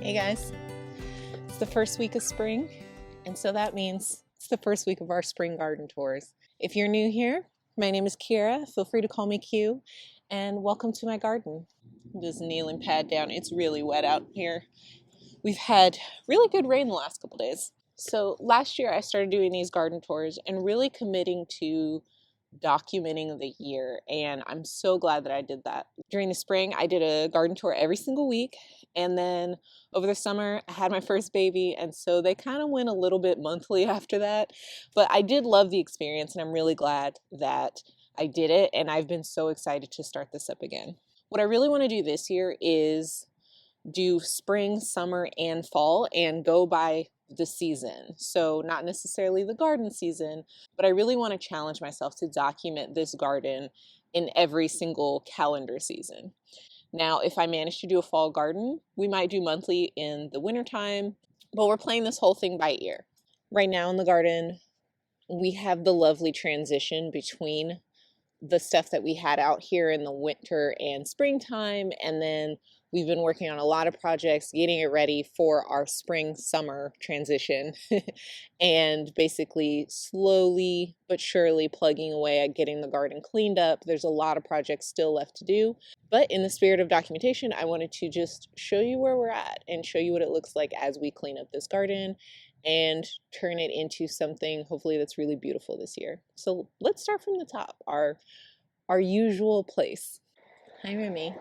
Hey guys, it's the first week of spring, and so that means it's the first week of our spring garden tours. If you're new here, my name is Kira. Feel free to call me Q, and welcome to my garden. Just kneel and pad down. It's really wet out here. We've had really good rain the last couple days. So last year I started doing these garden tours and really committing to documenting the year, and I'm so glad that I did that. During the spring I did a garden tour every single week, and then over the summer I had my first baby, and so they kind of went a little bit monthly after that. But I did love the experience, and I'm really glad that I did it, and I've been so excited to start this up again. What I really want to do this year is do spring, summer, and fall and go by the season. So not necessarily the garden season, but I really want to challenge myself to document this garden in every single calendar season. Now, if I manage to do a fall garden, we might do monthly in the wintertime, but we're playing this whole thing by ear. Right now in the garden, we have the lovely transition between the stuff that we had out here in the winter and springtime, and then we've been working on a lot of projects, getting it ready for our spring-summer transition, and basically slowly but surely plugging away at getting the garden cleaned up. There's a lot of projects still left to do, but in the spirit of documentation, I wanted to just show you where we're at and show you what it looks like as we clean up this garden and turn it into something hopefully that's really beautiful this year. So let's start from the top, our usual place. Hi, Remy.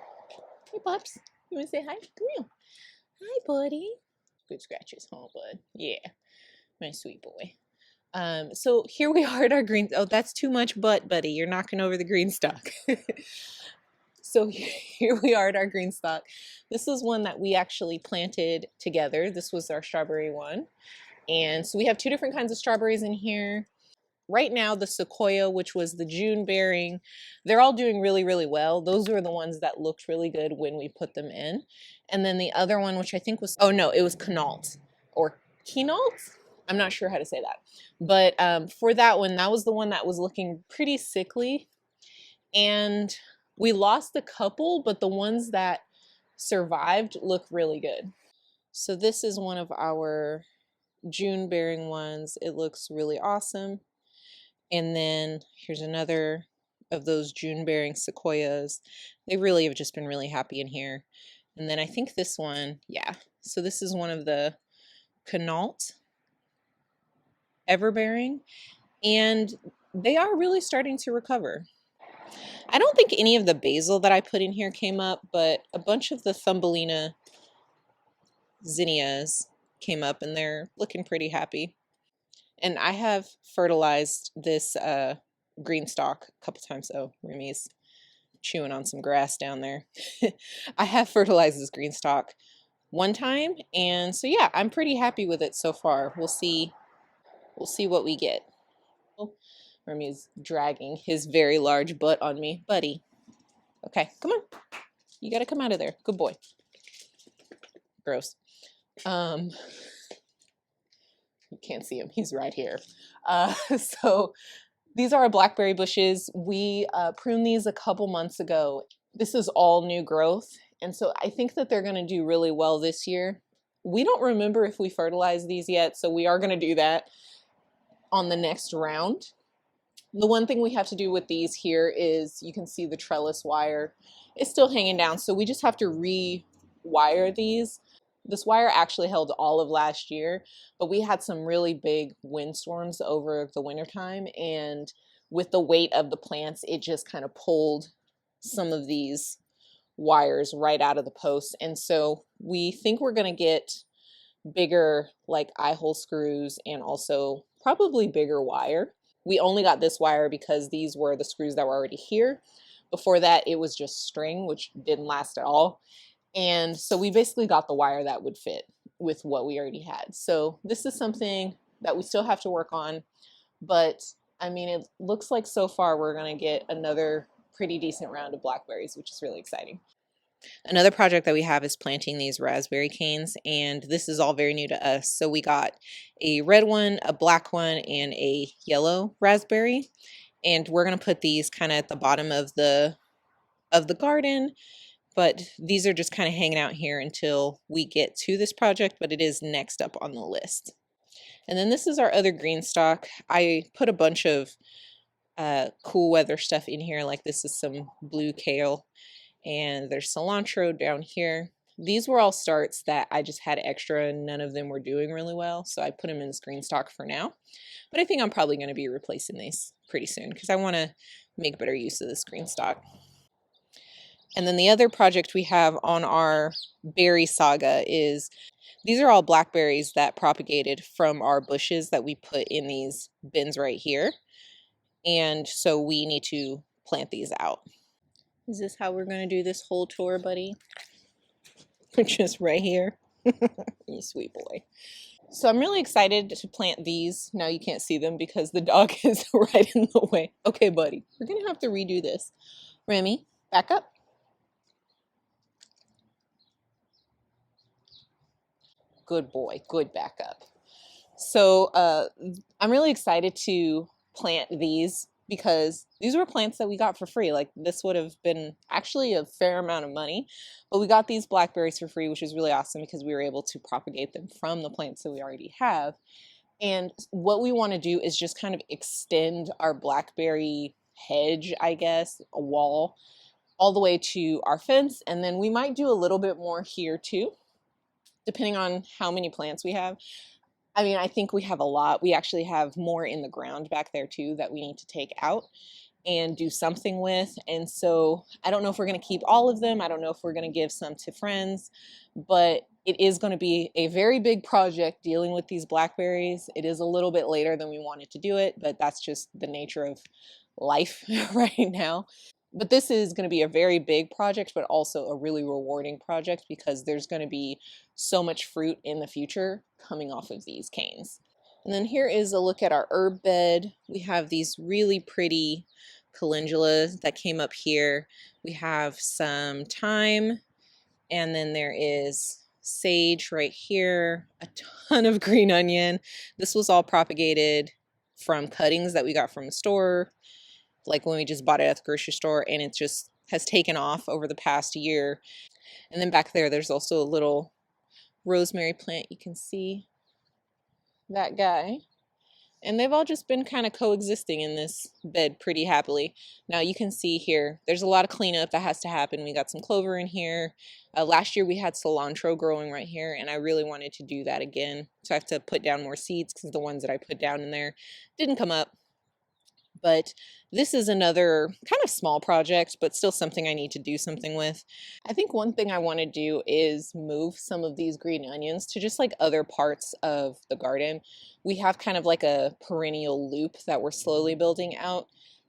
Hey, Pops. You want to say hi? Come here. Hi, buddy. Good scratches, huh, bud? Yeah, my sweet boy. So here we are at our green. Oh, that's too much butt, buddy. You're knocking over the green stock. So here we are at our green stock. This is one that we actually planted together. This was our strawberry one. And so we have two different kinds of strawberries in here. Right now, the Sequoia, which was the June bearing, they're all doing really, really well. Those were the ones that looked really good when we put them in. And then the other one, which I think was, oh no, it was Quinault or Quinault? I'm not sure how to say that. But for that one, that was the one that was looking pretty sickly. And we lost a couple, but the ones that survived look really good. So this is one of our June bearing ones. It looks really awesome. And then here's another of those June bearing sequoias. They really have just been really happy in here. And then I think this one, yeah. So this is one of the Quinault everbearing, and they are really starting to recover. I don't think any of the basil that I put in here came up, but a bunch of the Thumbelina zinnias came up, and they're looking pretty happy. And I have fertilized this green stalk a couple times. Oh, Remy's chewing on some grass down there. I have fertilized this green stalk one time, and so yeah, I'm pretty happy with it so far. We'll see what we get. Remy's dragging his very large butt on me. Buddy. Okay, come on. You gotta come out of there. Good boy. Gross. You can't see him. He's right here. So these are our blackberry bushes. We pruned these a couple months ago. This is all new growth, and so I think that they're going to do really well this year. We don't remember if we fertilized these yet, so we are going to do that on the next round. The one thing we have to do with these here is you can see the trellis wire is still hanging down, so we just have to rewire these. This wire actually held all of last year, but we had some really big windstorms over the wintertime, and with the weight of the plants, it just kind of pulled some of these wires right out of the posts. And so we think we're going to get bigger like eye hole screws and also probably bigger wire. We only got this wire because these were the screws that were already here. Before that, it was just string, which didn't last at all. And so we basically got the wire that would fit with what we already had. So this is something that we still have to work on, but I mean, it looks like so far we're going to get another pretty decent round of blackberries, which is really exciting. Another project that we have is planting these raspberry canes, and this is all very new to us. So we got a red one, a black one, and a yellow raspberry, and we're going to put these kind of at the bottom of the garden but these are just kind of hanging out here until we get to this project, but it is next up on the list. And then this is our other green stock. I put a bunch of cool weather stuff in here, like this is some blue kale, and there's cilantro down here. These were all starts that I just had extra and none of them were doing really well, so I put them in this green stock for now. But I think I'm probably going to be replacing these pretty soon because I want to make better use of this green stock. And then the other project we have on our berry saga is these are all blackberries that propagated from our bushes that we put in these bins right here. And so we need to plant these out. Is this how we're going to do this whole tour, buddy? Just right here. You sweet boy. So I'm really excited to plant these. Now you can't see them because the dog is right in the way. Okay, buddy, we're going to have to redo this. Remy, back up. Good boy, good backup. So I'm really excited to plant these because these were plants that we got for free. Like this would have been actually a fair amount of money, but we got these blackberries for free, which is really awesome because we were able to propagate them from the plants that we already have. And what we want to do is just kind of extend our blackberry hedge, I guess, a wall, all the way to our fence. And then we might do a little bit more here too, depending on how many plants we have. I mean, I think we have a lot. We actually have more in the ground back there too that we need to take out and do something with. And so I don't know if we're going to keep all of them. I don't know if we're going to give some to friends, but it is going to be a very big project dealing with these blackberries. It is a little bit later than we wanted to do it, but that's just the nature of life right now. But this is going to be a very big project, but also a really rewarding project because there's going to be so much fruit in the future coming off of these canes. And then here is a look at our herb bed. We have these really pretty calendulas that came up here. We have some thyme, and then there is sage right here, a ton of green onion. This was all propagated from cuttings that we got from the store, like when we just bought it at the grocery store, and it just has taken off over the past year. And then back there's also a little rosemary plant. You can see that guy. And they've all just been kind of coexisting in this bed pretty happily. Now you can see here, there's a lot of cleanup that has to happen. We got some clover in here. Last year we had cilantro growing right here, and I really wanted to do that again. So I have to put down more seeds because the ones that I put down in there didn't come up. But this is another kind of small project, but still something I need to do something with. I think one thing I want to do is move some of these green onions to just like other parts of the garden. We have kind of like a perennial loop that we're slowly building out.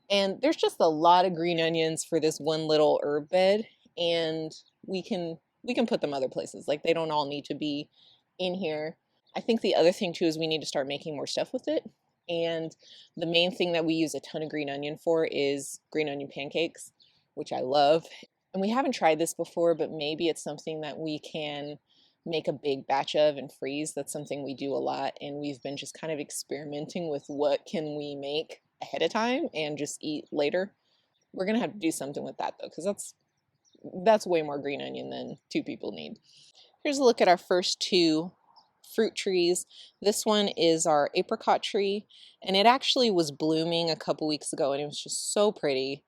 And there's just a lot of green onions for this one little herb bed, and we can put them other places. Like they don't all need to be in here. I think the other thing too is we need to start making more stuff with it. And the main thing that we use a ton of green onion for is green onion pancakes, which I love. And we haven't tried this before, but maybe it's something that we can make a big batch of and freeze. That's something we do a lot, and we've been just kind of experimenting with what can we make ahead of time and just eat later. We're gonna have to do something with that though, because that's way more green onion than two people need. Here's a look at our first two fruit trees. This one is our apricot tree, and it actually was blooming a couple weeks ago, and it was just so pretty.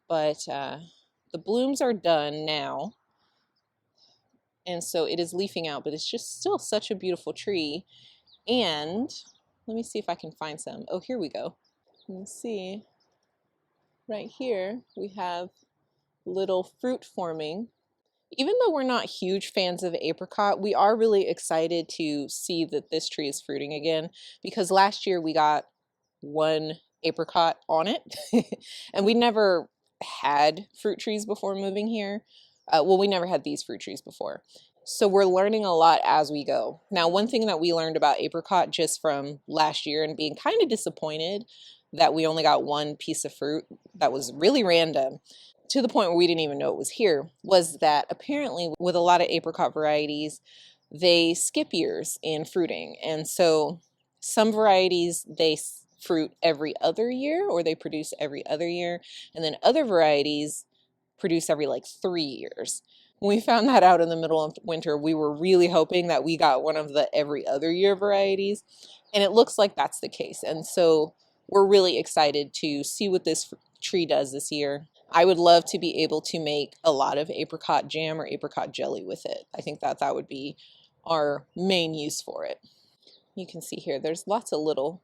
But the blooms are done now, and so it is leafing out, but it's just still such a beautiful tree. And let me see if I can find some. Oh, here we go. You can see right here we have little fruit forming. Even though we're not huge fans of apricot, we are really excited to see that this tree is fruiting again, because last year we got one apricot on it and we never had fruit trees before moving here. Well, we never had these fruit trees before. So we're learning a lot as we go. Now, one thing that we learned about apricot just from last year and being kind of disappointed that we only got one piece of fruit that was really random, to the point where we didn't even know it was here, was that apparently with a lot of apricot varieties, they skip years in fruiting. And so some varieties, they fruit every other year, or they produce every other year. And then other varieties, produce every like 3 years. When we found that out in the middle of winter, we were really hoping that we got one of the every other year varieties, and it looks like that's the case. And so we're really excited to see what this tree does this year. I would love to be able to make a lot of apricot jam or apricot jelly with it. I think that that would be our main use for it. You can see here there's lots of little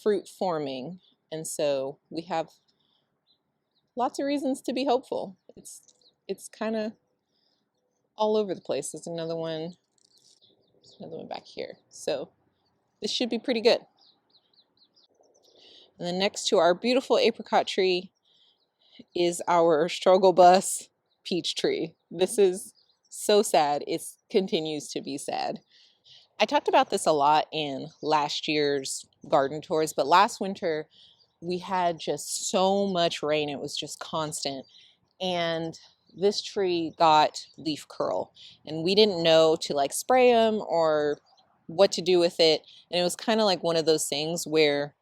fruit forming, and so we have lots of reasons to be hopeful. It's kind of all over the place. There's another one back here. So this should be pretty good. And then next to our beautiful apricot tree is our struggle bus peach tree. This is so sad. It continues to be sad. I talked about this a lot in last year's garden tours, but last winter we had just so much rain. It was just constant. And this tree got leaf curl, and we didn't know to like spray them or what to do with it. And it was kind of like one of those things where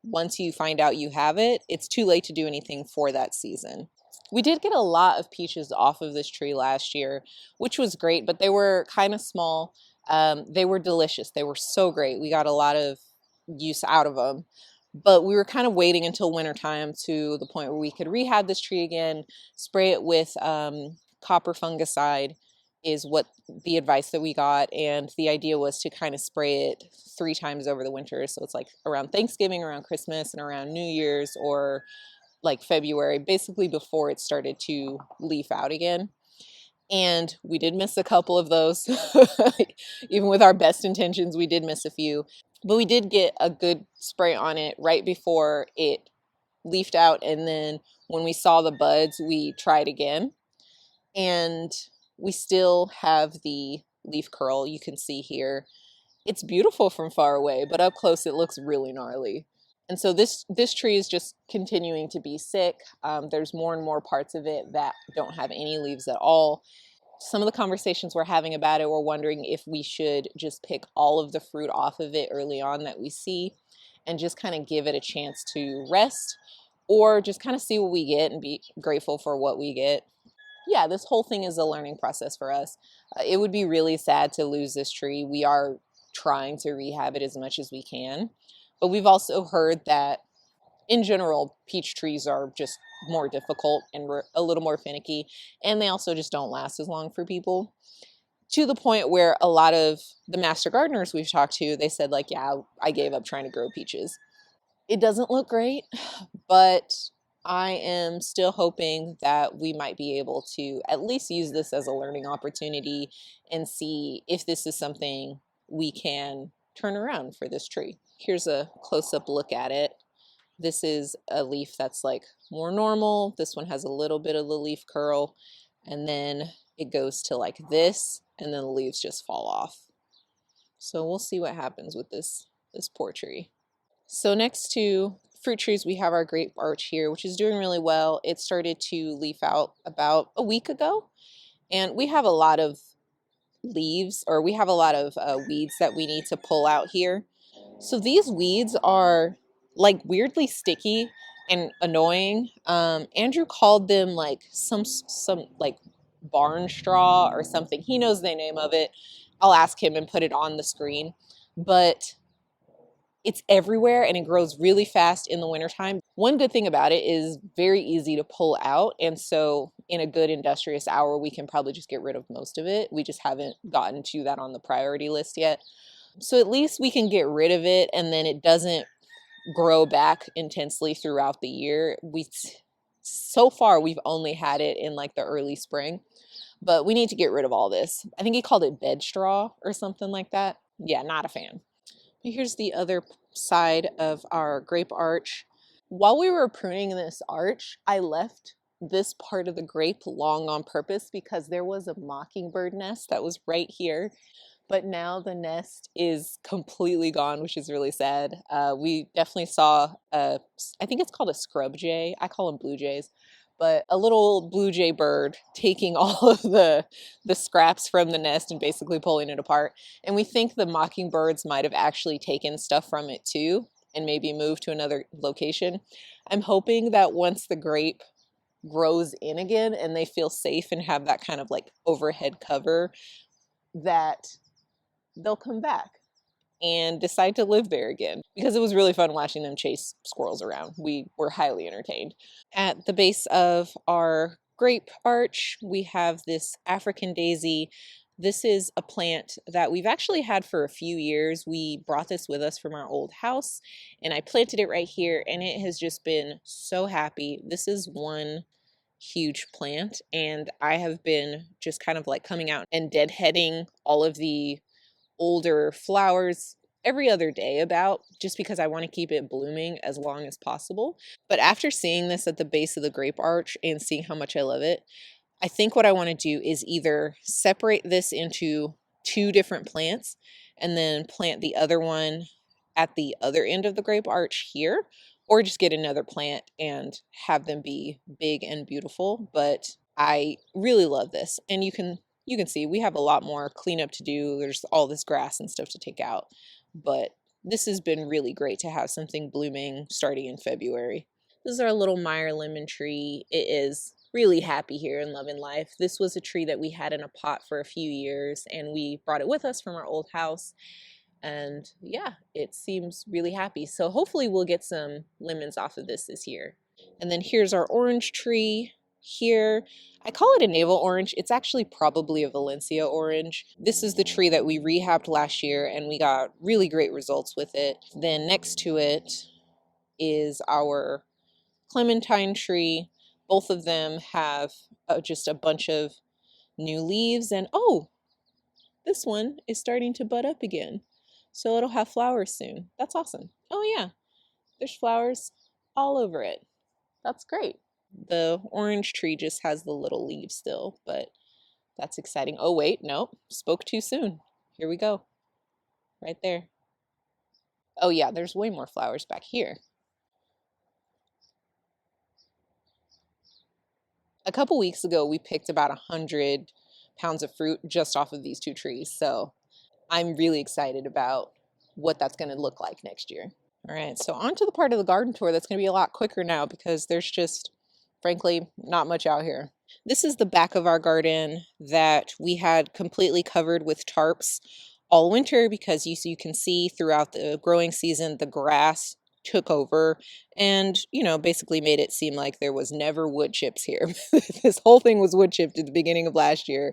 once you find out you have it, it's too late to do anything for that season. We did get a lot of peaches off of this tree last year, which was great, but they were kind of small. They were delicious. They were so great. We got a lot of use out of them. But we were kind of waiting until wintertime to the point where we could rehab this tree again, spray it with copper fungicide is what the advice that we got. And the idea was to kind of spray it 3 times over the winter. So it's like around Thanksgiving, around Christmas, and around New Year's, or like February, basically before it started to leaf out again. And we did miss a couple of those. Even with our best intentions, we did miss a few. But we did get a good spray on it right before it leafed out. And then when we saw the buds, we tried again. And we still have the leaf curl. You can see here. It's beautiful from far away, but up close it looks really gnarly. And so this tree is just continuing to be sick. There's more and more parts of it that don't have any leaves at all. Some of the conversations we're having about it, we're wondering if we should just pick all of the fruit off of it early on that we see and just kind of give it a chance to rest, or just kind of see what we get and be grateful for what we get. Yeah, this whole thing is a learning process for us. It would be really sad to lose this tree. We are trying to rehab it as much as we can, but we've also heard that in general, peach trees are just more difficult and a little more finicky, and they also just don't last as long for people, to the point where a lot of the master gardeners we've talked to, they said like, yeah, I gave up trying to grow peaches. It doesn't look great, but I am still hoping that we might be able to at least use this as a learning opportunity and see if this is something we can turn around for this tree. Here's a close-up look at it. This is a leaf that's like more normal. This one has a little bit of the leaf curl, and then it goes to like this, and then the leaves just fall off. So we'll see what happens with this poor tree. So next to fruit trees, we have our grape arch here, which is doing really well. It started to leaf out about a week ago, and we have a lot of leaves, or we have a lot of weeds that we need to pull out here. So these weeds are like weirdly sticky and annoying. Andrew called them like some like barn straw or something. He knows the name of it. I'll ask him and put it on the screen. But it's everywhere and it grows really fast in the wintertime. One good thing about it is very easy to pull out. And so in a good industrious hour, we can probably just get rid of most of it. We just haven't gotten to that on the priority list yet. So at least we can get rid of it, and then it doesn't grow back intensely throughout the year. So far we've only had it in like the early spring, but we need to get rid of all this. I think he called it bed straw or something like that. Yeah, not a fan. Here's the other side of our grape arch. While we were pruning this arch, I left this part of the grape long on purpose because there was a mockingbird nest that was right here. But now the nest is completely gone, which is really sad. We definitely saw, I think it's called a scrub jay. I call them blue jays. But a little blue jay bird taking all of the scraps from the nest and basically pulling it apart. And we think the mockingbirds might have actually taken stuff from it too and maybe moved to another location. I'm hoping that once the grape grows in again and they feel safe and have that kind of like overhead cover, that they'll come back and decide to live there again, because it was really fun watching them chase squirrels around. We were highly entertained. At the base of our grape arch, we have this African daisy. This is a plant that we've actually had for a few years. We brought this with us from our old house, and I planted it right here, and it has just been so happy. This is one huge plant, and I have been just kind of like coming out and deadheading all of the older flowers every other day, about just because I want to keep it blooming as long as possible. But after seeing this at the base of the grape arch and seeing how much I love it, I think what I want to do is either separate this into two different plants and then plant the other one at the other end of the grape arch here, or just get another plant and have them be big and beautiful. But I really love this, and you can see we have a lot more cleanup to do. There's all this grass and stuff to take out, but this has been really great to have something blooming starting in February. This is our little Meyer lemon tree. It is really happy here and loving life. This was a tree that we had in a pot for a few years, and we brought it with us from our old house. And yeah, it seems really happy. So hopefully we'll get some lemons off of this year. And then here's our orange tree here. I call it a navel orange. It's actually probably a Valencia orange. This is the tree that we rehabbed last year, and we got really great results with it. Then next to it is our clementine tree. Both of them have just a bunch of new leaves, and oh, this one is starting to bud up again. So it'll have flowers soon. That's awesome. Oh yeah, there's flowers all over it. That's great. The orange tree just has the little leaves still, but that's exciting. Oh wait, nope, spoke too soon. Here we go. Right there. Oh yeah, there's way more flowers back here. A couple weeks ago, we picked about 100 pounds of fruit just off of these two trees. So I'm really excited about what that's going to look like next year. All right, so on to the part of the garden tour that's going to be a lot quicker now, because there's just, frankly, not much out here. This is the back of our garden that we had completely covered with tarps all winter, because you can see throughout the growing season, the grass took over and, basically made it seem like there was never wood chips here. This whole thing was wood chipped at the beginning of last year,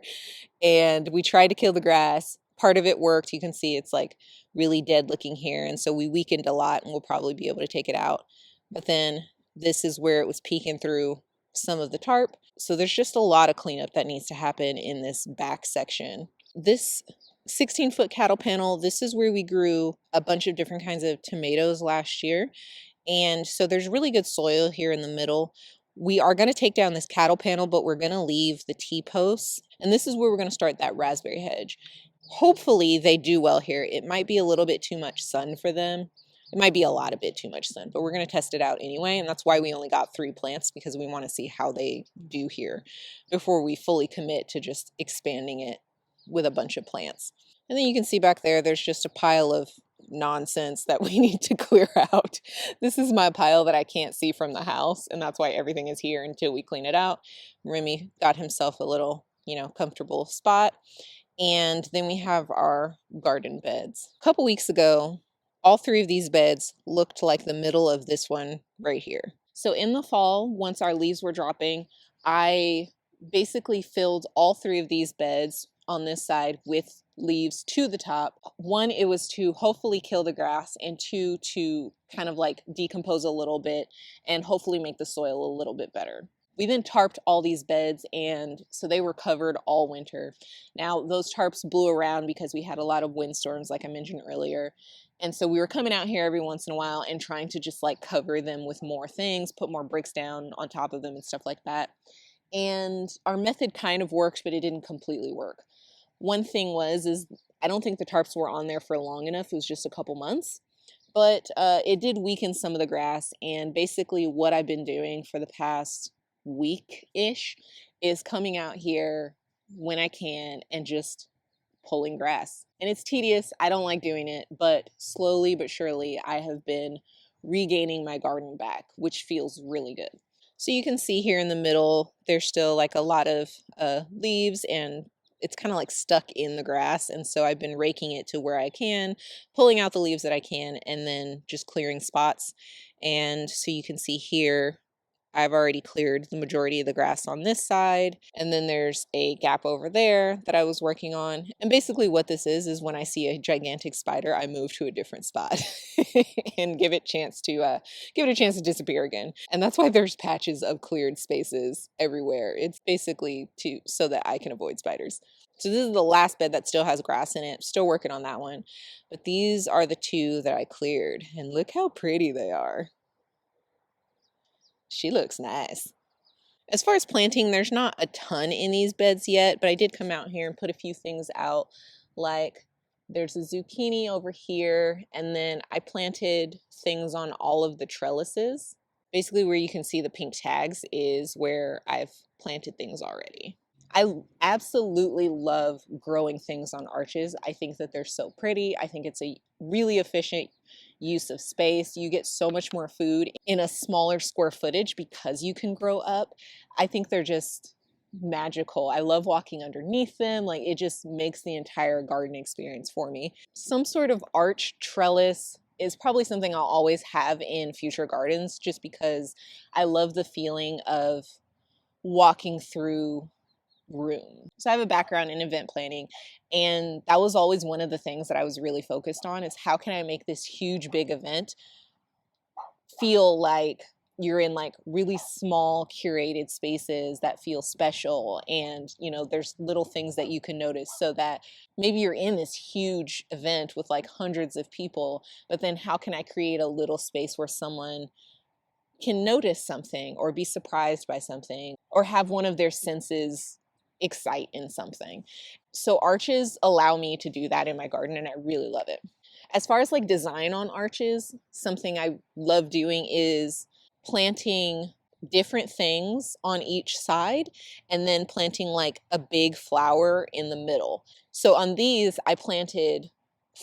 and we tried to kill the grass. Part of it worked. You can see it's like really dead looking here, and so we weakened a lot, and we'll probably be able to take it out. But then this is where it was peeking through some of the tarp. So there's just a lot of cleanup that needs to happen in this back section. This 16-foot cattle panel, this is where we grew a bunch of different kinds of tomatoes last year. And so there's really good soil here in the middle. We are going to take down this cattle panel, but we're going to leave the T-posts. And this is where we're going to start that raspberry hedge. Hopefully they do well here. It might be a little bit too much sun for them. It might be a lot, a bit too much sun, but we're going to test it out anyway. And that's why we only got 3 plants, because we want to see how they do here before we fully commit to just expanding it with a bunch of plants. And then you can see back there, there's just a pile of nonsense that we need to clear out. This is my pile that I can't see from the house, and that's why everything is here until we clean it out. Remy got himself a little, comfortable spot. And then we have our garden beds. A couple weeks ago, all 3 of these beds looked like the middle of this one right here. So in the fall, once our leaves were dropping, I basically filled all 3 of these beds on this side with leaves to the top. 1, it was to hopefully kill the grass, and 2, to kind of like decompose a little bit and hopefully make the soil a little bit better. We then tarped all these beds, and so they were covered all winter. Now those tarps blew around because we had a lot of windstorms, like I mentioned earlier. And so we were coming out here every once in a while and trying to just like cover them with more things, put more bricks down on top of them and stuff like that. And our method kind of worked, but it didn't completely work. One thing is I don't think the tarps were on there for long enough. It was just a couple months. But it did weaken some of the grass. And basically what I've been doing for the past week-ish is coming out here when I can and just pulling grass. And it's tedious. I don't like doing it, but slowly but surely I have been regaining my garden back, which feels really good. So you can see here in the middle, there's still like a lot of leaves, and it's kind of like stuck in the grass. And so I've been raking it to where I can, pulling out the leaves that I can, and then just clearing spots. And so you can see here, I've already cleared the majority of the grass on this side, and then there's a gap over there that I was working on. And basically what this is when I see a gigantic spider, I move to a different spot and give it a chance to disappear again. And that's why there's patches of cleared spaces everywhere. It's basically so that I can avoid spiders. So this is the last bed that still has grass in it. Still working on that one. But these are the two that I cleared, and look how pretty they are. She looks nice. As far as planting, there's not a ton in these beds yet, but I did come out here and put a few things out. Like there's a zucchini over here, and then I planted things on all of the trellises. Basically where you can see the pink tags is where I've planted things already. I absolutely love growing things on arches. I think that they're so pretty. I think it's a really efficient use of space. You get so much more food in a smaller square footage because you can grow up. I think they're just magical. I love walking underneath them. Like, it just makes the entire garden experience for me. Some sort of arch trellis is probably something I'll always have in future gardens, just because I love the feeling of walking through room. So I have a background in event planning, and that was always one of the things that I was really focused on, is how can I make this huge big event feel like you're in like really small curated spaces that feel special. And there's little things that you can notice, so that maybe you're in this huge event with like hundreds of people, but then how can I create a little space where someone can notice something or be surprised by something or have one of their senses excite in something. So arches allow me to do that in my garden, and I really love it. As far as like design on arches, something I love doing is planting different things on each side, and then planting like a big flower in the middle. So on these, I planted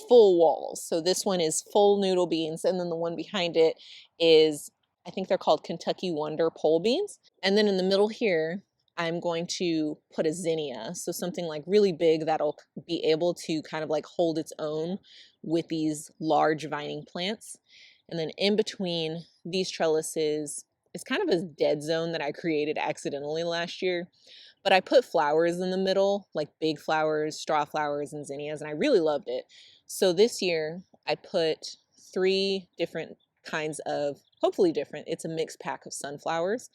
full walls. So this one is full noodle beans, and then the one behind it is, I think they're called Kentucky Wonder pole beans. And then in the middle here, I'm going to put a zinnia. So something like really big that'll be able to kind of like hold its own with these large vining plants. And then in between these trellises is kind of a dead zone that I created accidentally last year. But I put flowers in the middle, like big flowers, straw flowers, and zinnias, and I really loved it. So this year I put 3 different kinds of, hopefully different, it's a mixed pack of sunflowers.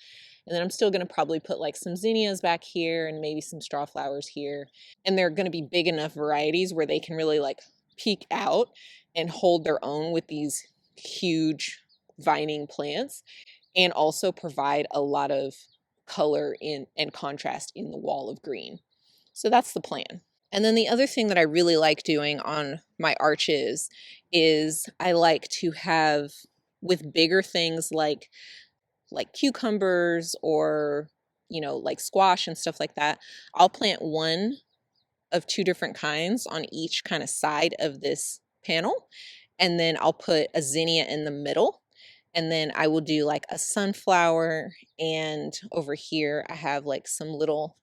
And then I'm still going to probably put like some zinnias back here and maybe some straw flowers here. And they're going to be big enough varieties where they can really like peek out and hold their own with these huge vining plants, and also provide a lot of color in and contrast in the wall of green. So that's the plan. And then the other thing that I really like doing on my arches is I like to have, with bigger things like cucumbers or like squash and stuff like that, I'll plant one of 2 different kinds on each kind of side of this panel, and then I'll put a zinnia in the middle, and then I will do like a sunflower, and over here I have like some little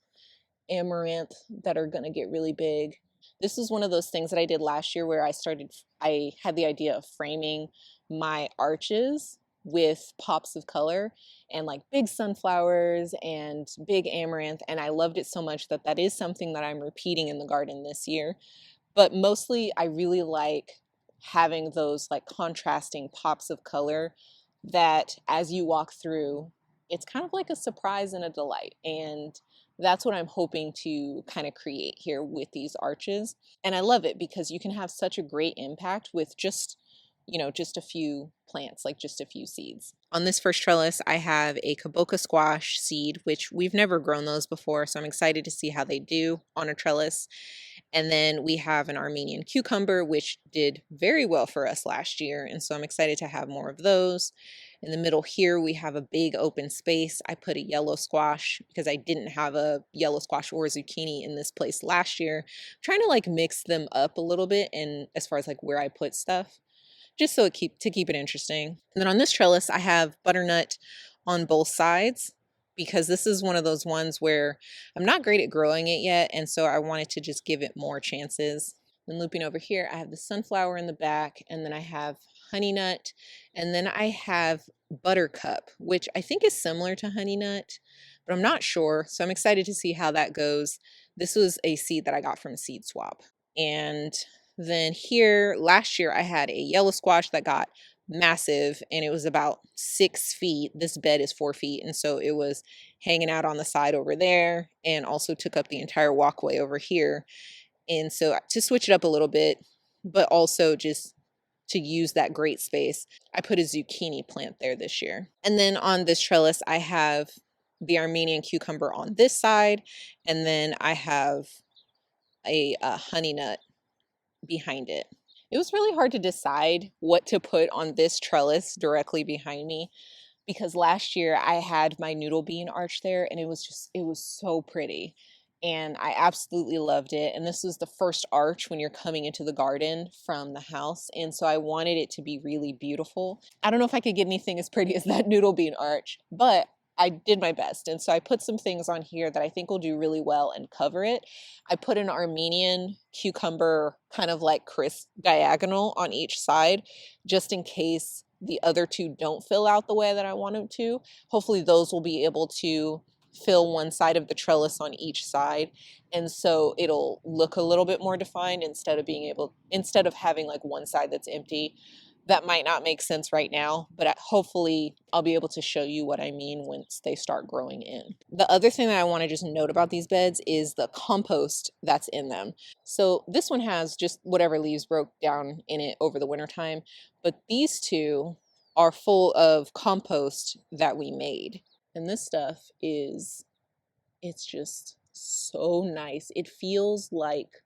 amaranth that are going to get really big. This is one of those things that I did last year where I had the idea of framing my arches with pops of color and like big sunflowers and big amaranth, and I loved it so much that that is something that I'm repeating in the garden this year. But mostly I really like having those like contrasting pops of color that as you walk through, it's kind of like a surprise and a delight. And that's what I'm hoping to kind of create here with these arches. And I love it because you can have such a great impact with just a few plants, like just a few seeds. On this first trellis, I have a kaboka squash seed, which we've never grown those before, so I'm excited to see how they do on a trellis. And then we have an Armenian cucumber, which did very well for us last year, and so I'm excited to have more of those. In the middle here, we have a big open space. I put a yellow squash because I didn't have a yellow squash or zucchini in this place last year. I'm trying to like mix them up a little bit, and as far as like where I put stuff, just so to keep it interesting. And then on this trellis, I have butternut on both sides because this is one of those ones where I'm not great at growing it yet, and so I wanted to just give it more chances. Then looping over here, I have the sunflower in the back, and then I have honey nut, and then I have buttercup, which I think is similar to honey nut, but I'm not sure, so I'm excited to see how that goes. This was a seed that I got from a seed swap. And then here, last year, I had a yellow squash that got massive, and it was about 6 feet. This bed is 4 feet, and so it was hanging out on the side over there and also took up the entire walkway over here. And so to switch it up a little bit, but also just to use that great space, I put a zucchini plant there this year. And then on this trellis, I have the Armenian cucumber on this side, and then I have a honey nut behind it. It was really hard to decide what to put on this trellis directly behind me because last year I had my noodle bean arch there, and it was so pretty. And I absolutely loved it. And this was the first arch when you're coming into the garden from the house. And so I wanted it to be really beautiful. I don't know if I could get anything as pretty as that noodle bean arch, but I did my best. And so I put some things on here that I think will do really well and cover it. I put an Armenian cucumber kind of like crisp diagonal on each side, just in case the other two don't fill out the way that I want them to. Hopefully those will be able to fill one side of the trellis on each side, and so it'll look a little bit more defined instead of having like one side that's empty. That might not make sense right now, but hopefully I'll be able to show you what I mean once they start growing in. The other thing that I want to just note about these beds is the compost that's in them. So this one has just whatever leaves broke down in it over the winter time, but these two are full of compost that we made. And this stuff it's just so nice. It feels like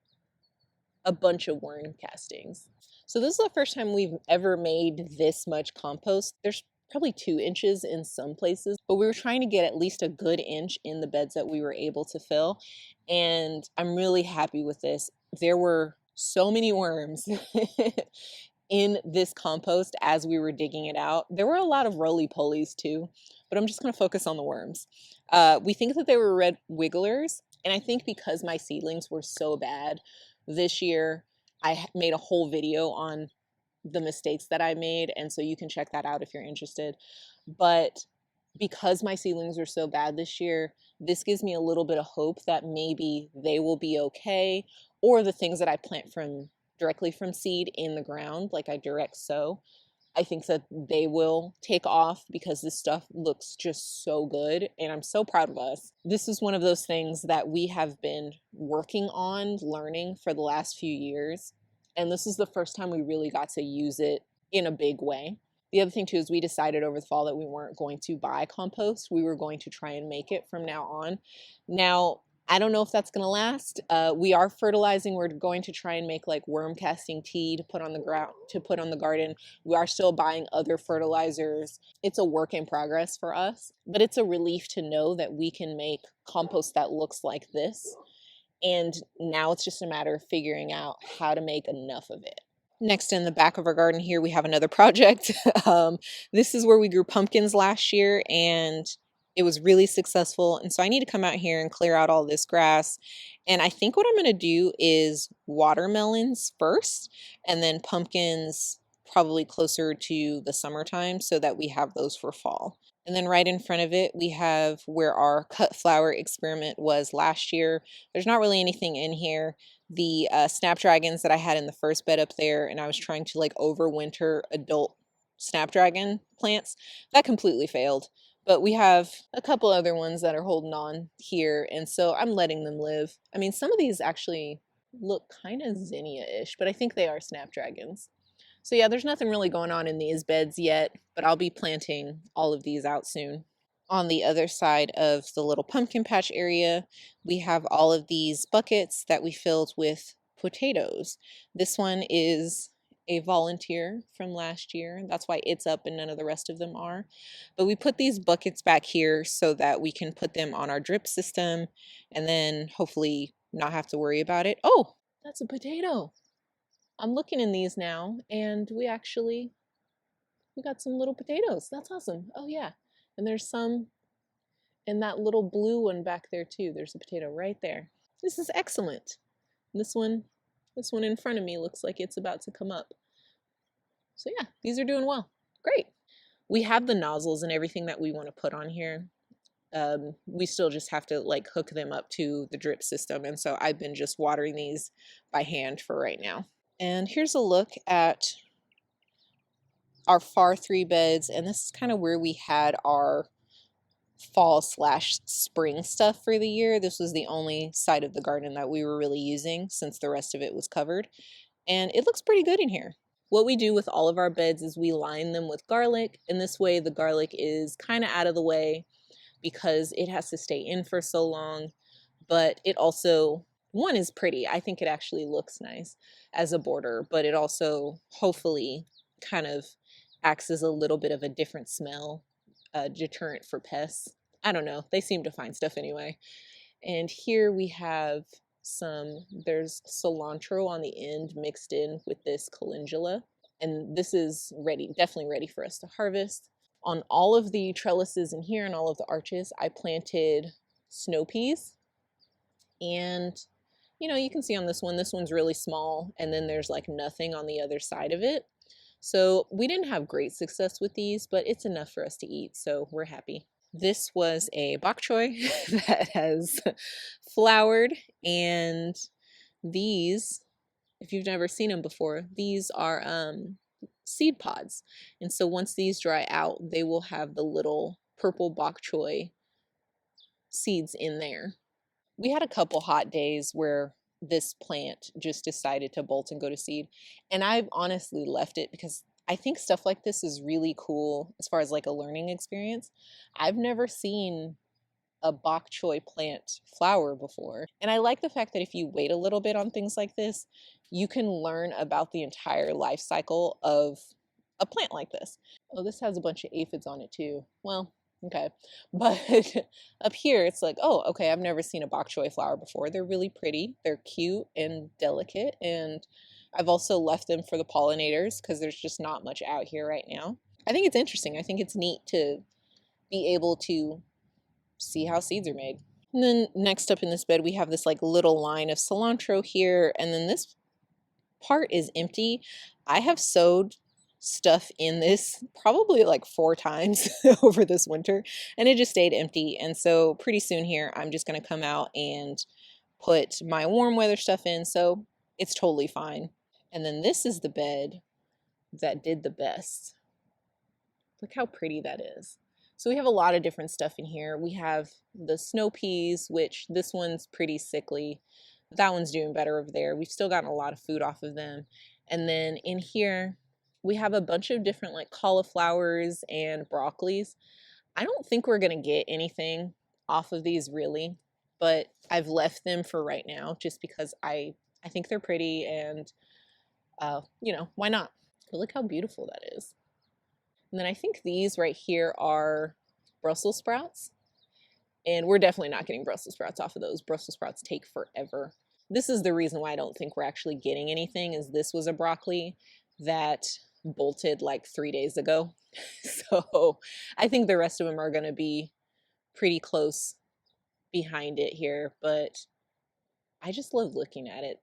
a bunch of worm castings. So this is the first time we've ever made this much compost. There's probably 2 inches in some places, but we were trying to get at least a good inch in the beds that we were able to fill. And I'm really happy with this. There were so many worms in this compost as we were digging it out. There were a lot of roly-polies too, but I'm just going to focus on the worms. We think that they were red wigglers, and I think because my seedlings were so bad this year, I made a whole video on the mistakes that I made, and so you can check that out if you're interested. But because my seedlings were so bad this year, this gives me a little bit of hope that maybe they will be okay, or the things that I plant directly from seed in the ground, like I direct sow, I think that they will take off because this stuff looks just so good, and I'm so proud of us. This is one of those things that we have been working on learning for the last few years, and this is the first time we really got to use it in a big way. The other thing too is we decided over the fall that we weren't going to buy compost. We were going to try and make it from now on. Now, I don't know if that's going to last. We are fertilizing. We're going to try and make like worm casting tea to put on the ground, to put on the garden. We are still buying other fertilizers. It's a work in progress for us, but it's a relief to know that we can make compost that looks like this. And now it's just a matter of figuring out how to make enough of it. Next, in the back of our garden here, we have another project. This is where we grew pumpkins last year, and it was really successful. And so I need to come out here and clear out all this grass. And I think what I'm going to do is watermelons first, and then pumpkins probably closer to the summertime so that we have those for fall. And then right in front of it, we have where our cut flower experiment was last year. There's not really anything in here. The snapdragons that I had in the first bed up there, and I was trying to like overwinter adult snapdragon plants, that completely failed. But we have a couple other ones that are holding on here, and so I'm letting them live. I mean, some of these actually look kind of zinnia-ish, but I think they are snapdragons. So yeah, there's nothing really going on in these beds yet, but I'll be planting all of these out soon. On the other side of the little pumpkin patch area, we have all of these buckets that we filled with potatoes. This one is a volunteer from last year. That's why it's up and none of the rest of them are. But we put these buckets back here so that we can put them on our drip system and then hopefully not have to worry about it. Oh, that's a potato. I'm looking in these now, and we got some little potatoes. That's awesome. Oh yeah. And there's some in that little blue one back there too. There's a potato right there. This is excellent. This one in front of me looks like it's about to come up. So yeah, these are doing well. Great. We have the nozzles and everything that we want to put on here. We still just have to like hook them up to the drip system. And so I've been just watering these by hand for right now. And here's a look at our far 3 beds. And this is kind of where we had our fall/spring stuff for the year. This was the only side of the garden that we were really using since the rest of it was covered. And it looks pretty good in here. What we do with all of our beds is we line them with garlic. And this way the garlic is kind of out of the way because it has to stay in for so long. But it also, one, is pretty. I think it actually looks nice as a border, but it also hopefully kind of acts as a little bit of a different smell, deterrent for pests. I don't know. They seem to find stuff anyway. And here we have there's cilantro on the end mixed in with this calendula. And this is ready, definitely ready for us to harvest. On all of the trellises in here and all of the arches, I planted snow peas. And, you know, you can see on this one's really small, and then there's like nothing on the other side of it. So we didn't have great success with these, but it's enough for us to eat, so we're happy. This was a bok choy that has flowered, and these, if you've never seen them before, these are seed pods. And so once these dry out, they will have the little purple bok choy seeds in there. We had a couple hot days where this plant just decided to bolt and go to seed. And I've honestly left it because I think stuff like this is really cool as far as like a learning experience. I've never seen a bok choy plant flower before. And I like the fact that if you wait a little bit on things like this, you can learn about the entire life cycle of a plant like this. Oh, this has a bunch of aphids on it too. Well, okay. But up here, it's like, oh, okay, I've never seen a bok choy flower before. They're really pretty. They're cute and delicate. And I've also left them for the pollinators because there's just not much out here right now. I think it's interesting. I think it's neat to be able to see how seeds are made. And then next up in this bed, we have this like little line of cilantro here. And then this part is empty. I have sowed stuff in this probably like 4 times over this winter, and it just stayed empty. And so pretty soon here, I'm just going to come out and put my warm weather stuff in. So it's totally fine. And then this is the bed that did the best. Look how pretty that is. So we have a lot of different stuff in here. We have the snow peas, which this one's pretty sickly. That one's doing better over there. We've still gotten a lot of food off of them. And then in here, we have a bunch of different like cauliflowers and broccolis. I don't think we're going to get anything off of these really, but I've left them for right now just because I think they're pretty, and you know, why not? But look how beautiful that is. And then I think these right here are Brussels sprouts. And we're definitely not getting Brussels sprouts off of those. Brussels sprouts take forever. This is the reason why I don't think we're actually getting anything, is this was a broccoli that bolted like 3 days ago. So I think the rest of them are going to be pretty close behind it here. But I just love looking at it.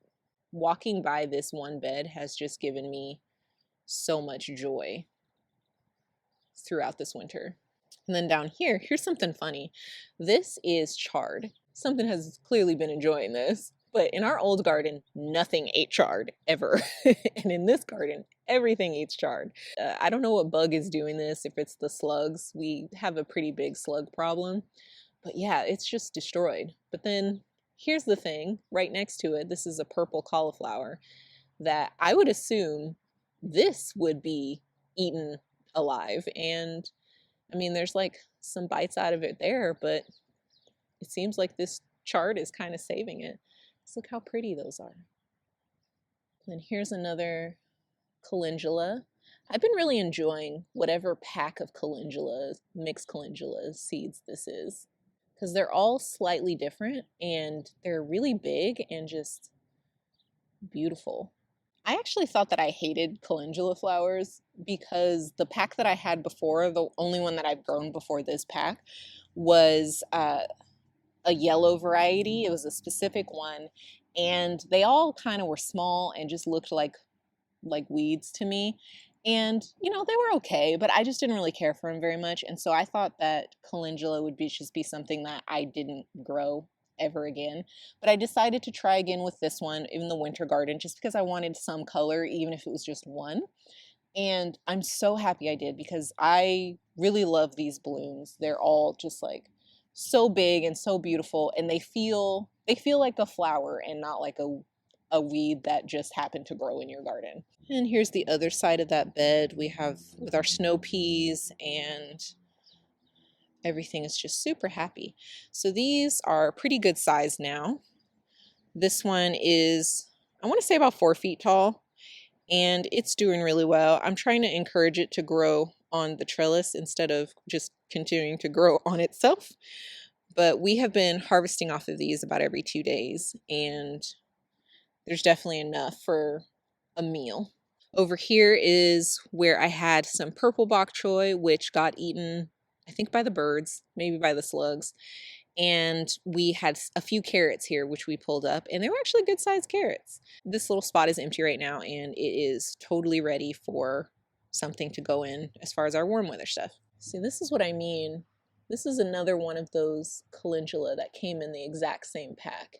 Walking by this one bed has just given me so much joy throughout this winter. And then down here, here's something funny. This is chard. Something has clearly been enjoying this, but in our old garden, nothing ate chard ever. And in this garden, everything eats chard. I don't know what bug is doing this, if it's the slugs. We have a pretty big slug problem, but yeah, it's just destroyed. But then here's the thing, right next to it, this is a purple cauliflower that I would assume this would be eaten alive. And I mean, there's like some bites out of it there, but it seems like this chard is kind of saving it. Let's look how pretty those are. And here's another calendula. I've been really enjoying whatever pack of calendulas, mixed calendula seeds this is, because they're all slightly different and they're really big and just beautiful. I actually thought that I hated calendula flowers because the pack that I had before, the only one that I've grown before this pack, was a yellow variety. It was a specific one, and they all kind of were small and just looked like weeds to me. And you know, they were okay, but I just didn't really care for them very much. And so I thought that calendula would be just be something that I didn't grow ever again. But I decided to try again with this one in the winter garden just because I wanted some color, even if it was just one. And I'm so happy I did because I really love these blooms. They're all just like so big and so beautiful, and they feel like a flower and not like a weed that just happened to grow in your garden. And here's the other side of that bed. We have with our snow peas, and everything is just super happy. So these are pretty good size now. This one is, I want to say, about 4 feet tall, and it's doing really well. I'm trying to encourage it to grow on the trellis instead of just continuing to grow on itself. But we have been harvesting off of these about every 2 days, and there's definitely enough for a meal. Over here is where I had some purple bok choy, which got eaten, I think, by the birds, maybe by the slugs. And we had a few carrots here, which we pulled up, and they were actually good sized carrots. This little spot is empty right now, and it is totally ready for something to go in as far as our warm weather stuff. See, this is what I mean. This is another one of those calendula that came in the exact same pack.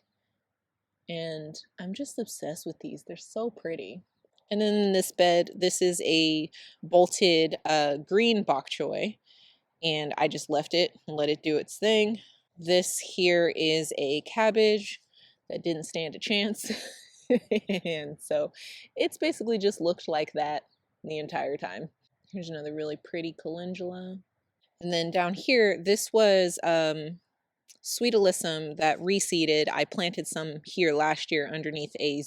And I'm just obsessed with these. They're so pretty. And then in this bed, this is a bolted green bok choy, and I just left it and let it do its thing. This here is a cabbage that didn't stand a chance. And so it's basically just looked like that the entire time. Here's another really pretty calendula. And then down here, this was sweet alyssum that reseeded. I planted some here last year underneath a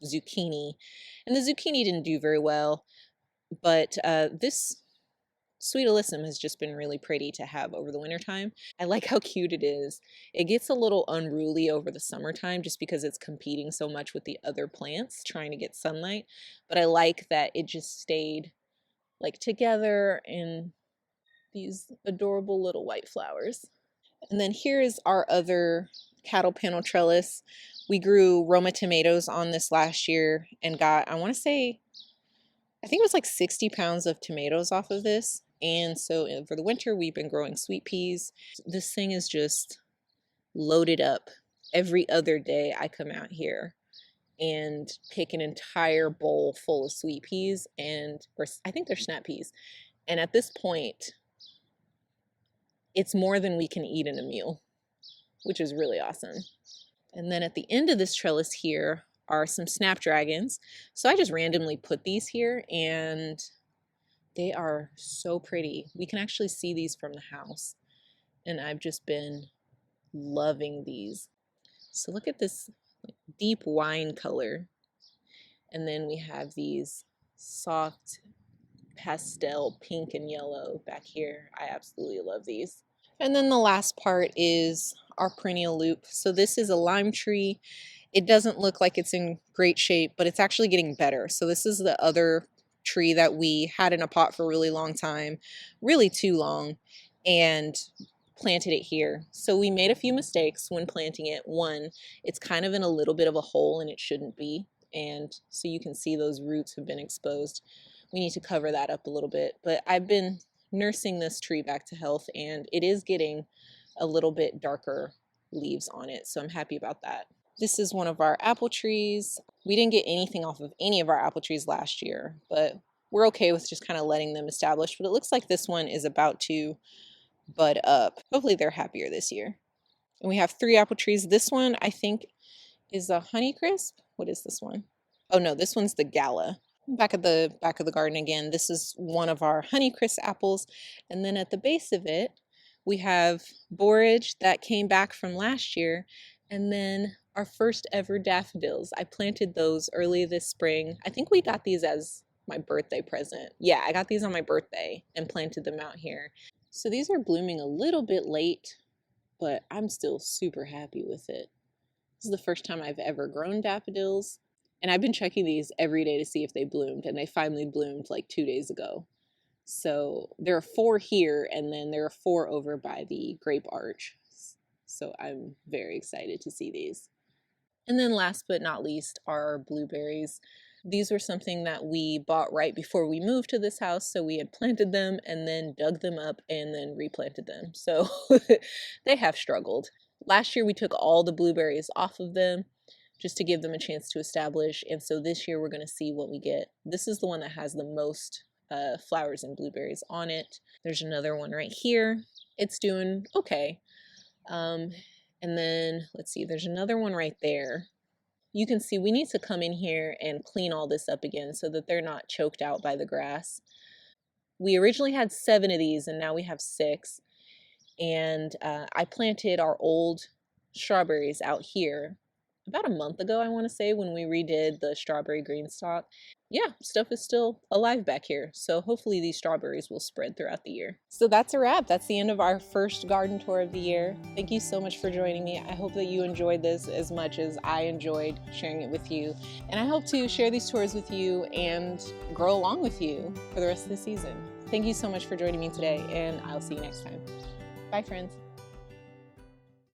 zucchini, and the zucchini didn't do very well, but this sweet alyssum has just been really pretty to have over the winter time. I like how cute it is. It gets a little unruly over the summertime just because it's competing so much with the other plants trying to get sunlight, but I like that it just stayed like together in these adorable little white flowers. And then here is our other cattle panel trellis. We grew Roma tomatoes on this last year and got, I want to say, I think it was like 60 pounds of tomatoes off of this. And so for the winter, we've been growing sweet peas. This thing is just loaded up. Every other day I come out here and pick an entire bowl full of sweet peas, or I think they're snap peas. And at this point, it's more than we can eat in a meal, which is really awesome. And then at the end of this trellis here are some snapdragons. So I just randomly put these here, and they are so pretty. We can actually see these from the house, and I've just been loving these. So look at this deep wine color. And then we have these soft pastel pink and yellow back here. I absolutely love these. And then the last part is our perennial loop. So this is a lime tree. It doesn't look like it's in great shape, but it's actually getting better. So this is the other tree that we had in a pot for a really long time, really too long, and planted it here. So we made a few mistakes when planting it. One, it's kind of in a little bit of a hole and it shouldn't be. And so you can see those roots have been exposed. We need to cover that up a little bit. But I've been nursing this tree back to health, and it is getting a little bit darker leaves on it. So I'm happy about that. This is one of our apple trees. We didn't get anything off of any of our apple trees last year, but we're okay with just kind of letting them establish. But it looks like this one is about to bud up. Hopefully they're happier this year. And we have 3 apple trees. This one, I think, is a Honeycrisp. What is this one? Oh no, this one's the Gala. Back at the back of the garden again, this is one of our Honeycrisp apples. And then at the base of it, we have borage that came back from last year. And then our first ever daffodils. I planted those early this spring. I think we got these as my birthday present. Yeah, I got these on my birthday and planted them out here. So these are blooming a little bit late, but I'm still super happy with it. This is the first time I've ever grown daffodils. And I've been checking these every day to see if they bloomed, and they finally bloomed like 2 days ago. So there are 4 here, and then there are 4 over by the grape arch. So I'm very excited to see these. And then last but not least are blueberries. These were something that we bought right before we moved to this house, so we had planted them and then dug them up and then replanted them. So they have struggled. Last year we took all the blueberries off of them just to give them a chance to establish, and so this year we're going to see what we get. This is the one that has the most flowers and blueberries on it. There's another one right here. It's doing okay. And then let's see, there's another one right there. You can see we need to come in here and clean all this up again so that they're not choked out by the grass. We originally had 7 of these, and now we have 6. And I planted our old strawberries out here about a month ago, I want to say, when we redid the strawberry green stalk. Yeah, stuff is still alive back here, so hopefully these strawberries will spread throughout the year. So that's a wrap. That's the end of our first garden tour of the year. Thank you so much for joining me. I hope that you enjoyed this as much as I enjoyed sharing it with you, and I hope to share these tours with you and grow along with you for the rest of the season. Thank you so much for joining me today, and I'll see you next time. Bye, friends.